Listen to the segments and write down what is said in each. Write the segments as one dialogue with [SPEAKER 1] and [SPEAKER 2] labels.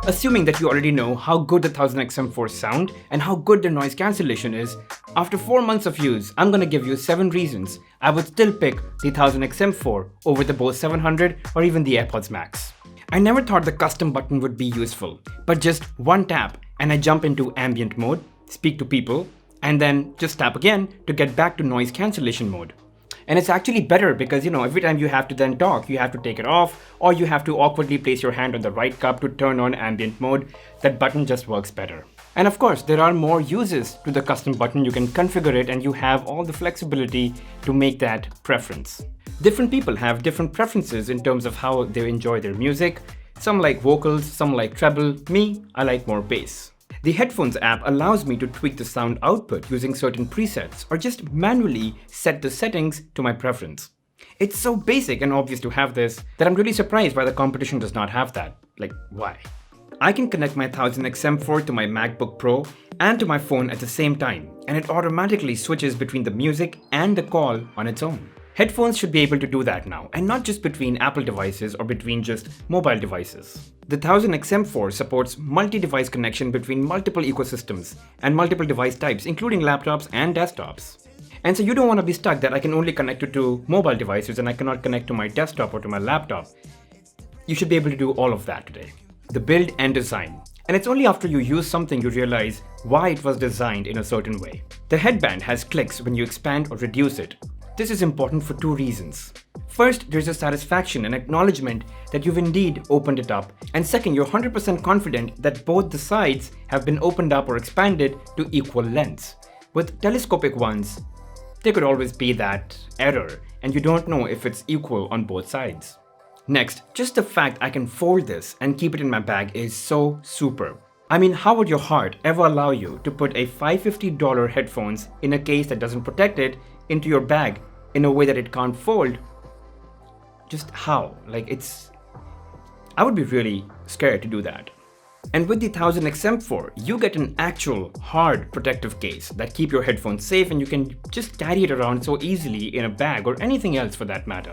[SPEAKER 1] Assuming that you already know how good the 1000XM4 sound and how good the noise cancellation is, after 4 months of use, I'm gonna give you 7 reasons I would still pick the 1000XM4 over the Bose 700 or even the AirPods Max. I never thought the custom button would be useful, but just one tap and I jump into ambient mode, speak to people, and then just tap again to get back to noise cancellation mode. And it's actually better because, every time you have to then talk, you have to take it off or you have to awkwardly place your hand on the right cup to turn on ambient mode. That button just works better. And of course, there are more uses to the custom button. You can configure it and you have all the flexibility to make that preference. Different people have different preferences in terms of how they enjoy their music. Some like vocals, some like treble. Me, I like more bass. The Headphones app allows me to tweak the sound output using certain presets or just manually set the settings to my preference. It's so basic and obvious to have this that I'm really surprised why the competition does not have that. Like, why? I can connect my 1000XM4 to my MacBook Pro and to my phone at the same time, and it automatically switches between the music and the call on its own. Headphones should be able to do that now, and not just between Apple devices or between just mobile devices. The 1000XM4 supports multi-device connection between multiple ecosystems and multiple device types, including laptops and desktops. And so you don't want to be stuck that I can only connect it to mobile devices and I cannot connect to my desktop or to my laptop. You should be able to do all of that today. The build and design. And it's only after you use something you realize why it was designed in a certain way. The headband has clicks when you expand or reduce it. This is important for 2 reasons. First, there's a satisfaction and acknowledgement that you've indeed opened it up. And second, you're 100% confident that both the sides have been opened up or expanded to equal lengths. With telescopic ones, there could always be that error, and you don't know if it's equal on both sides. Next, just the fact I can fold this and keep it in my bag is so superb. I mean, how would your heart ever allow you to put a $550 headphones in a case that doesn't protect it into your bag in a way that it can't fold? Just how? I would be really scared to do that. And with the 1000XM4, you get an actual hard protective case that keep your headphones safe, and you can just carry it around so easily in a bag or anything else for that matter.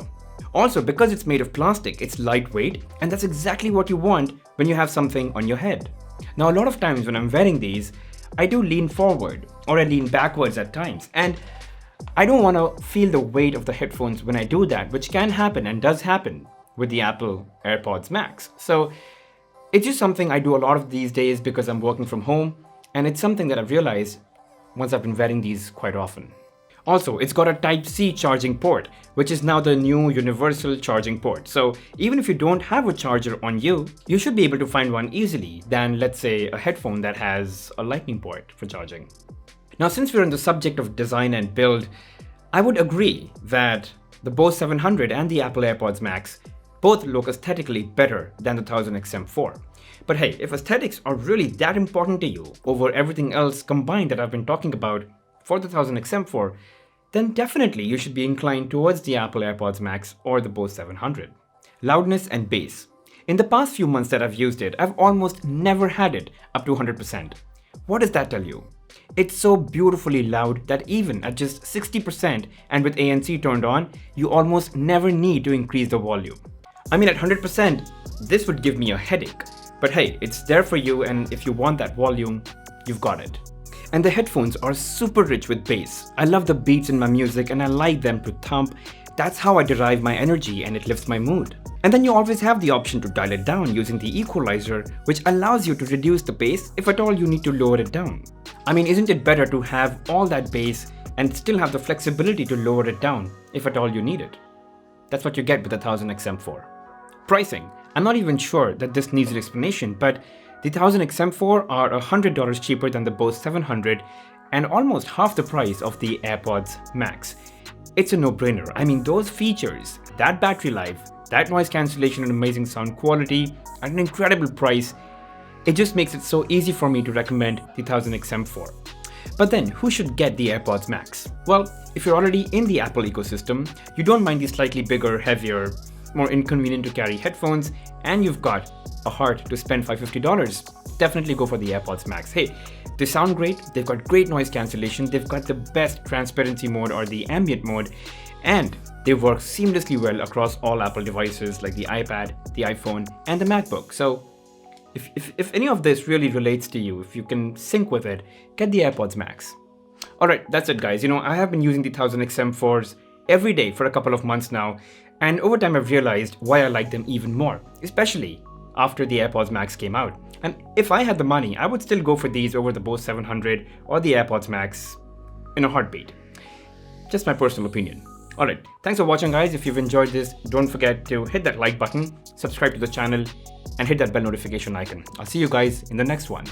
[SPEAKER 1] Also, because it's made of plastic, it's lightweight, and that's exactly what you want when you have something on your head. Now, a lot of times when I'm wearing these, I do lean forward or I lean backwards at times, and I don't want to feel the weight of the headphones when I do that, which can happen and does happen with the Apple AirPods Max. So it's just something I do a lot of these days because I'm working from home, and it's something that I've realized once I've been wearing these quite often. Also, it's got a Type-C charging port, which is now the new universal charging port. So even if you don't have a charger on you, you should be able to find one easily than, let's say, a headphone that has a lightning port for charging. Now, since we're on the subject of design and build, I would agree that the Bose 700 and the Apple AirPods Max both look aesthetically better than the 1000XM4. But hey, if aesthetics are really that important to you over everything else combined that I've been talking about for the 1000XM4, then definitely you should be inclined towards the Apple AirPods Max or the Bose 700. Loudness and bass. In the past few months that I've used it, I've almost never had it up to 100%. What does that tell you? It's so beautifully loud that even at just 60% and with ANC turned on, you almost never need to increase the volume. I mean, at 100%, this would give me a headache. But hey, it's there for you, and if you want that volume, you've got it. And the headphones are super rich with bass. I love the beats in my music and I like them to thump. That's how I derive my energy and it lifts my mood. And then you always have the option to dial it down using the equalizer, which allows you to reduce the bass if at all you need to lower it down. I mean, isn't it better to have all that bass and still have the flexibility to lower it down if at all you need it? That's what you get with the 1000XM4. Pricing. I'm not even sure that this needs an explanation, but the 1000XM4 are $100 cheaper than the Bose 700 and almost half the price of the AirPods Max. It's a no-brainer. I mean, those features, that battery life, that noise cancellation and amazing sound quality at an incredible price, it just makes it so easy for me to recommend the 1000XM4. But then, who should get the AirPods Max? Well, if you're already in the Apple ecosystem, you don't mind the slightly bigger, heavier, more inconvenient to carry headphones, and you've got a heart to spend $550, definitely go for the AirPods Max. Hey, they sound great, they've got great noise cancellation, they've got the best transparency mode or the ambient mode, and they work seamlessly well across all Apple devices like the iPad, the iPhone, and the MacBook. So If any of this really relates to you, if you can sync with it, get the AirPods Max. Alright, that's it guys. I have been using the 1000XM4s every day for a couple of months now, and over time I've realized why I like them even more, especially after the AirPods Max came out. And if I had the money, I would still go for these over the Bose 700 or the AirPods Max in a heartbeat. Just my personal opinion. Alright, thanks for watching guys. If you've enjoyed this, don't forget to hit that like button, subscribe to the channel, and hit that bell notification icon. I'll see you guys in the next one.